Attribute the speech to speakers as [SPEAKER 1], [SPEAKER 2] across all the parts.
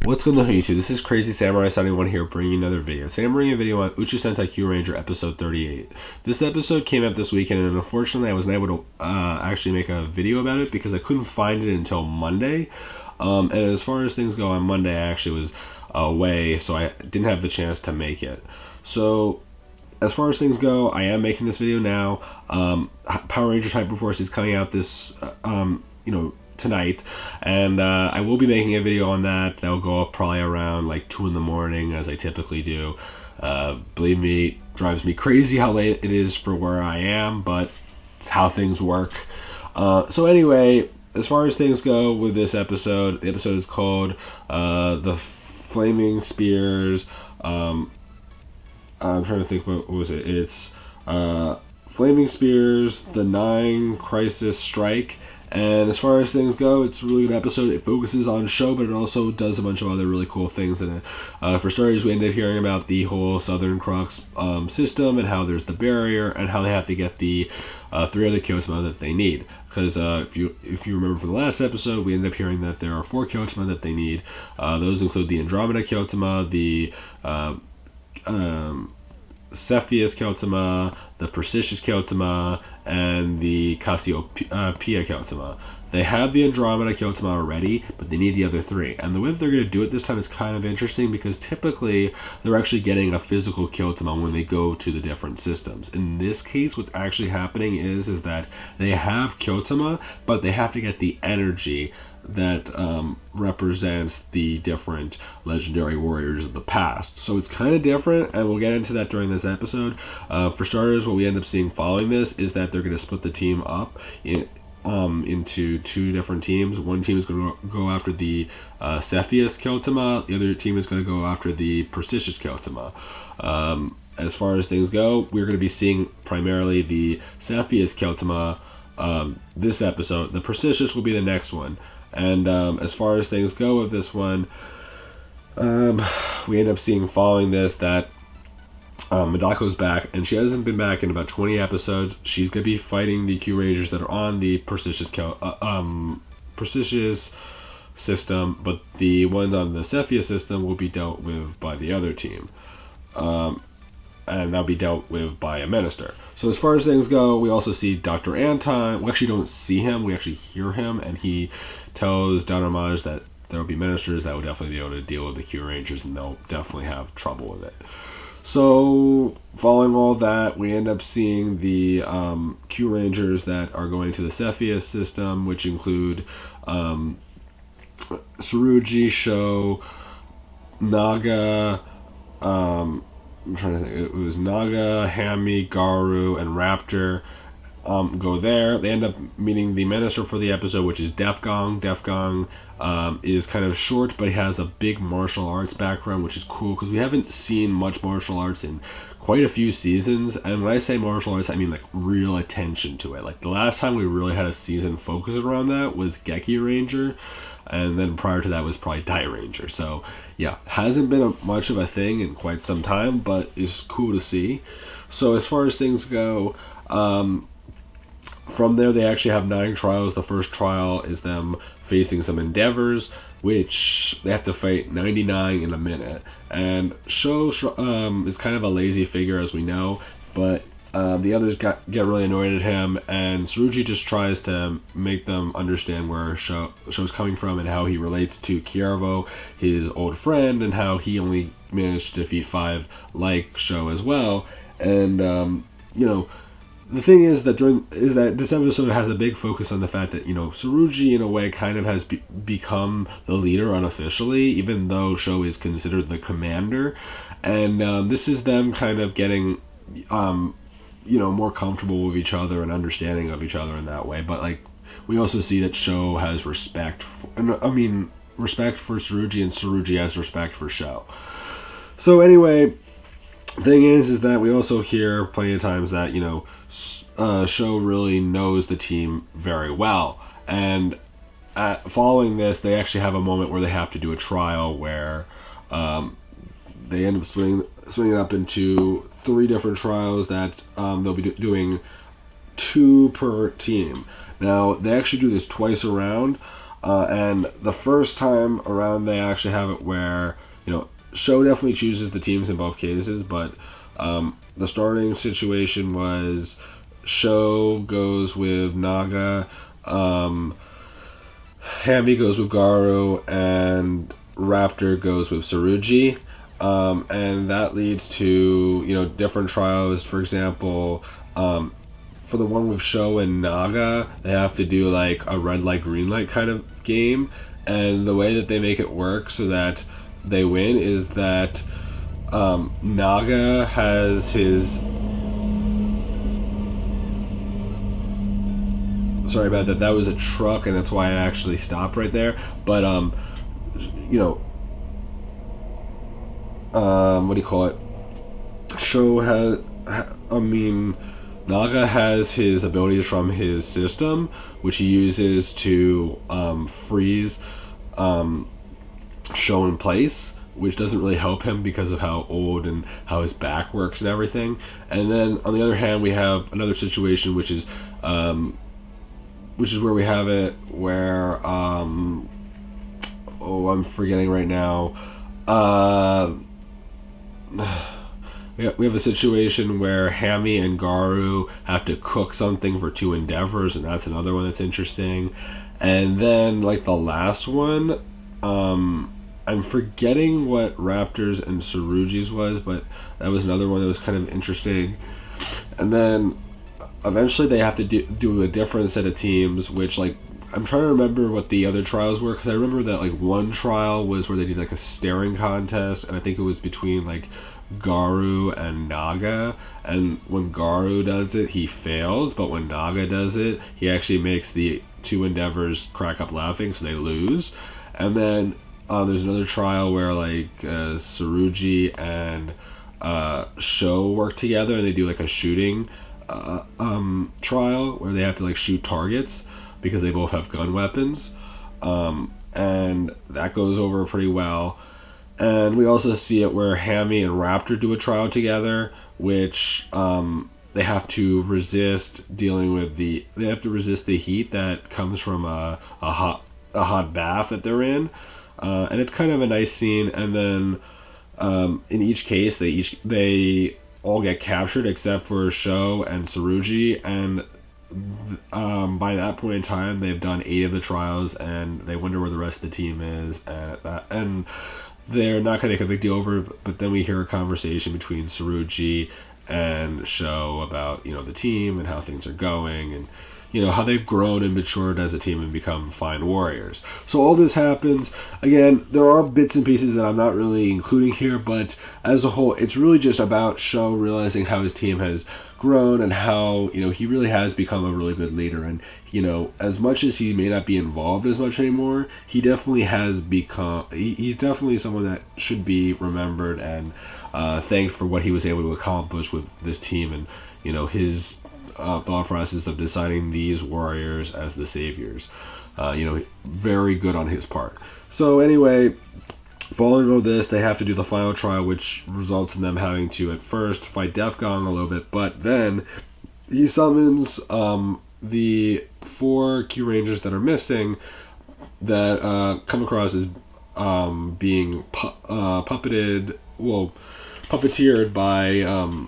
[SPEAKER 1] What's going on YouTube? This is Crazy Samurai 71 here bringing another video. Today I'm bringing a video on Uchuu Sentai Kyuranger episode 38. This episode came out this weekend and unfortunately I wasn't able to actually make a video about it because I couldn't find it until Monday. And as far as things go, on Monday I actually was away, so I didn't have the chance to make it. So as far as things go, I am making this video now. Power Rangers Hyperforce is coming out this, tonight, and I will be making a video on that. That'll go up probably around like 2 in the morning, as I typically do. Believe me, it drives me crazy how late it is for where I am, but it's how things work. So anyway, as far as things go with this episode, the episode is called The Flaming Spears. I'm trying to think, what was it? It's Flaming Spears, The 9 Crisis Strike. And as far as things go, it's a really good episode. It focuses on show, but it also does a bunch of other really cool things in it. For starters, we ended up hearing about the whole Southern Crocs system and how there's the barrier and how they have to get the 3 other Kyotama that they need. Because if you remember from the last episode, we ended up hearing that there are 4 Kyotama that they need. Those include the Andromeda Kyotama, the Cepheus Kyotama, the Persistous Kyotama, and the Cassiopeia Kyotama. They have the Andromeda Kyotama already, but they need the other 3. And the way that they're going to do it this time is kind of interesting because typically they're actually getting a physical Kyotama when they go to the different systems. In this case, what's actually happening is that they have Kyotama, but they have to get the energy that represents the different legendary warriors of the past. So it's kind of different, and we'll get into that during this episode. For starters, what we end up seeing following this is that they're going to split the team up into 2 different teams. One team is going to go after the Cepheus Kyotama. The other team is going to go after the Persistous Kyotama. As far as things go, we're going to be seeing primarily the Cepheus Kyotama this episode. The Persistous will be the next one. And as far as things go with this one, we end up seeing following this that Madako's back, and she hasn't been back in about 20 episodes. She's going to be fighting the Kyurangers that are on the Persistous system, but the ones on the Cepheus system will be dealt with by the other team. And that'll be dealt with by a minister. So as far as things go, we also see Dr. Anton. We actually don't see him, we actually hear him, and he tells Danamaj that there will be ministers that will definitely be able to deal with the Kyurangers, and they'll definitely have trouble with it. So following all that, we end up seeing the Kyurangers that are going to the Cepheus system, which include Tsurugi, Sho, Naga, I'm trying to think. It was Naga, Hami, Garu, and Raptor. Go there. They end up meeting the minister for the episode, which is Defgong. Defgong is kind of short, but he has a big martial arts background, which is cool because we haven't seen much martial arts in quite a few seasons. And when I say martial arts, I mean like real attention to it. Like the last time we really had a season focused around that was Geki Ranger. And then prior to that was probably Die Ranger. So yeah, hasn't been much of a thing in quite some time, but it's cool to see. So as far as things go, from there they actually have 9 trials. The first trial is them facing some endeavors, which they have to fight 99 in a minute. And Sho is kind of a lazy figure, as we know, but the others get really annoyed at him, and Tsurugi just tries to make them understand where Sho's coming from and how he relates to Kiervo, his old friend, and how he only managed to defeat 5 like Sho as well. And the thing is that this episode has a big focus on the fact that Tsurugi in a way kind of has become the leader unofficially, even though Sho is considered the commander, and this is them kind of getting more comfortable with each other and understanding of each other in that way. But like we also see that Sho has respect for Tsurugi, and Tsurugi has respect for Sho. So anyway, thing is that we also hear plenty of times that Sho really knows the team very well, and following this they actually have a moment where they have to do a trial where they end up splitting it up into 3 different trials that they'll be doing 2 per team. Now they actually do this twice around. And the first time around, they actually have it where, Sho definitely chooses the teams in both cases, but the starting situation was Sho goes with Naga, Hami goes with Garu, and Raptor goes with Tsurugi. And that leads to, different trials. For example, for the one with Sho and Naga, they have to do like a red light, green light kind of game. And the way that they make it work so that they win is that Naga has his... Sorry about that. That was a truck, and that's why I actually stopped right there. But, what do you call it? Naga has his abilities from his system, which he uses to freeze Sho in place, which doesn't really help him because of how old and how his back works and everything. And then on the other hand, we have another situation, which is where we have it where I'm forgetting right now. We have a situation where Hami and Garu have to cook something for two endeavors, and that's another one that's interesting. And then, like, the last one, I'm forgetting what Raptors and Tsurugi's was, but that was another one that was kind of interesting. And then eventually they have to do a different set of teams, which, like, I'm trying to remember what the other trials were, because I remember that, like, one trial was where they did, like, a staring contest, and I think it was between, like, Garu and Naga, and when Garu does it, he fails, but when Naga does it, he actually makes the two endeavors crack up laughing, so they lose. And then there's another trial where, like, Tsurugi and Sho work together, and they do, like, a shooting trial where they have to, like, shoot targets because they both have gun weapons, and that goes over pretty well. And we also see it where Hami and Raptor do a trial together, which they have to resist they have to resist the heat that comes from a hot bath that they're in, and it's kind of a nice scene. And then in each case, they all get captured except for Sho and Tsurugi, and by that point in time, they've done 8 of the trials, and they wonder where the rest of the team is, and they're not going to make a big deal over it, but then we hear a conversation between Tsurugi and Sho about, the team and how things are going, and, how they've grown and matured as a team and become fine warriors. So all this happens. Again, there are bits and pieces that I'm not really including here, but as a whole, it's really just about Sho realizing how his team has grown and how, he really has become a really good leader. And, as much as he may not be involved as much anymore, he definitely has become, he's definitely someone that should be remembered and thanked for what he was able to accomplish with this team, and, his thought process of deciding these warriors as the saviors. Very good on his part. So anyway, following all this, they have to do the final trial, which results in them having to at first fight Def Gong a little bit, but then he summons the 4 Kyurangers that are missing that come across as being puppeteered by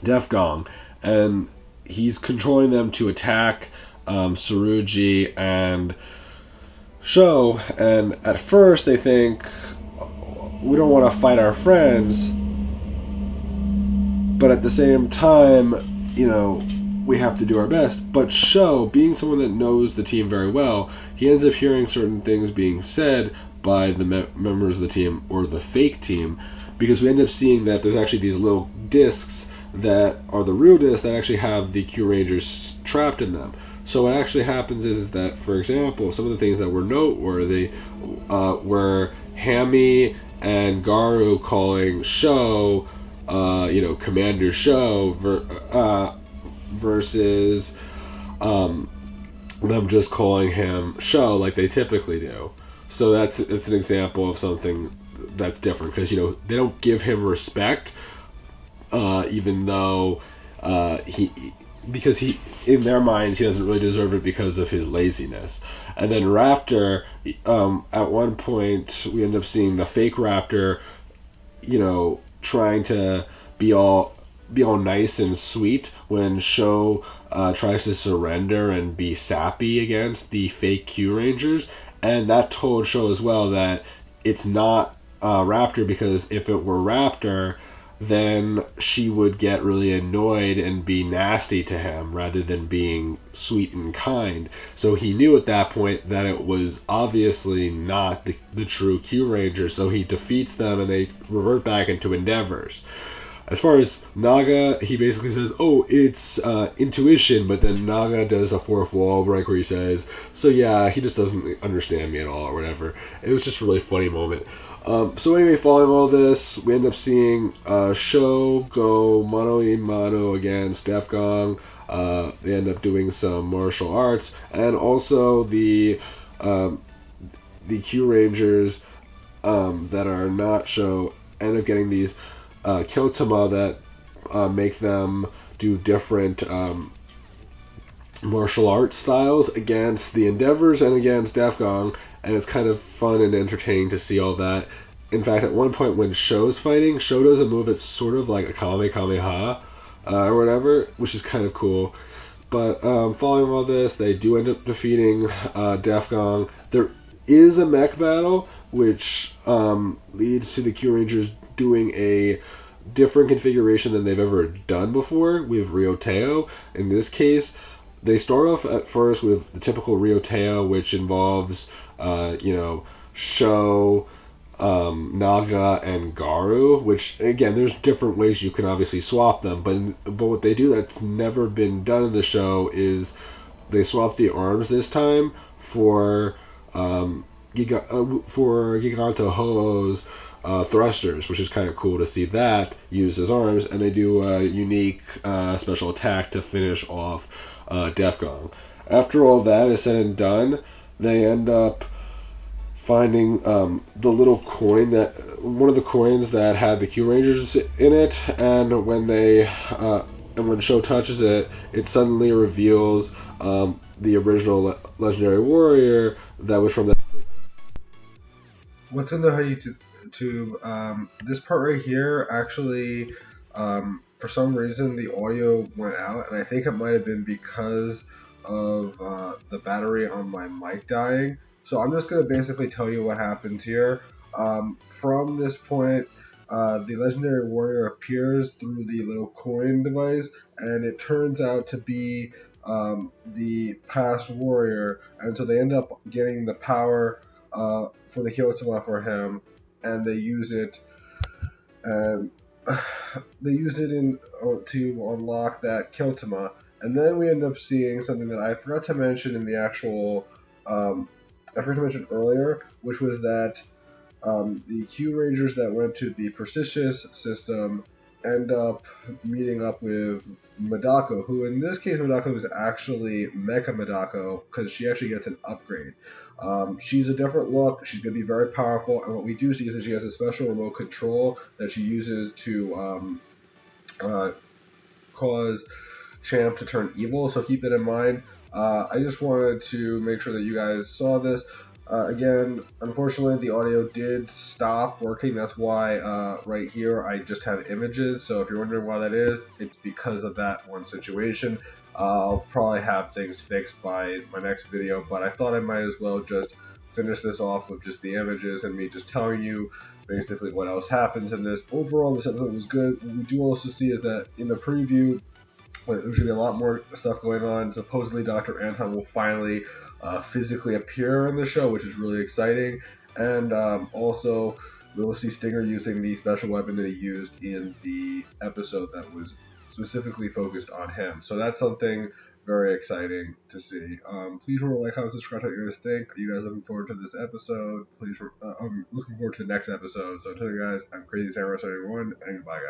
[SPEAKER 1] Def Gong, and he's controlling them to attack Tsurugi and Sho. And at first they think, we don't want to fight our friends, but at the same time, we have to do our best. But Sho, being someone that knows the team very well, he ends up hearing certain things being said by the members of the team, or the fake team, because we end up seeing that there's actually these little discs that are the real discs that actually have the Kyurangers trapped in them. So what actually happens is that, for example, some of the things that were noteworthy were Hami and Garu calling Sho, Commander Sho, versus them just calling him Sho like they typically do. So it's an example of something that's different, because they don't give him respect, even though because he, in their minds, he doesn't really deserve it because of his laziness. And then Raptor, at one point, we end up seeing the fake Raptor, trying to be all nice and sweet when Sho tries to surrender and be sappy against the fake Q Rangers, and that told Sho as well that it's not Raptor, because if it were Raptor, then she would get really annoyed and be nasty to him rather than being sweet and kind. So he knew at that point that it was obviously not the true Q Ranger, so he defeats them and they revert back into Endeavors. As far as Naga, he basically says, "Oh, it's intuition," but then Naga does a fourth wall break where he says, "So yeah, he just doesn't understand me at all," or whatever. It was just a really funny moment. So anyway, following all this, we end up seeing Sho go mano a mano against Defgong. They end up doing some martial arts, and also the Q Rangers that are not Sho end up getting these Kyotama that make them do different martial arts styles against the Endeavors and against Defgong, and it's kind of fun and entertaining to see all that. In fact, at one point when Sho's fighting, Sho does a move that's sort of like a Kamehameha or whatever, which is kind of cool. But following all this, they do end up defeating Defgong. There is a mech battle, which leads to the Q Rangers doing a different configuration than they've ever done before with Ryoteo. In this case, they start off at first with the typical Ryoteo, which involves, Sho, Naga, and Garu, which, again, there's different ways you can obviously swap them, but what they do that's never been done in the show is they swap the arms this time for Giganto Ho's thrusters, which is kind of cool to see that used as arms, and they do a unique special attack to finish off Defgong. After all that is said and done, they end up finding the little coin, that one of the coins that had the Q Rangers in it, and when Sho touches it, it suddenly reveals the original legendary warrior that was from the.
[SPEAKER 2] What's in the YouTube? This part right here actually, for some reason, the audio went out, and I think it might have been because of the battery on my mic dying. So I'm just going to basically tell you what happens here. From this point, the legendary warrior appears through the little coin device, and it turns out to be the past warrior, and so they end up getting the power for the Hyotama for him, and they use it, and to unlock that Kyotama. And then we end up seeing something that I forgot to mention in the actual, I forgot to mention earlier, which was that the Q Rangers that went to the Persistence system end up meeting up with Madako, who in this case Madako is actually Mecha Madako, because she actually gets an upgrade. She's a different look, she's going to be very powerful, and what we do see is that she has a special remote control that she uses to cause Champ to turn evil, so keep that in mind. I just wanted to make sure that you guys saw this. Again, unfortunately, the audio did stop working. That's why right here I just have images. So if you're wondering why that is, it's because of that one situation. I'll probably have things fixed by my next video, but I thought I might as well just finish this off with just the images and me just telling you basically what else happens in this. Overall, this episode was good. What we do also see is that in the preview, there's going to be a lot more stuff going on. Supposedly, Dr. Anton will finally physically appear in the show, which is really exciting. And also, we'll see Stinger using the special weapon that he used in the episode that was specifically focused on him. So that's something very exciting to see. Please remember to like, comment, subscribe, what you guys think. Are you guys looking forward to this episode? I'm looking forward to the next episode. So until you guys, I'm Crazy Samurai 71, and goodbye, guys.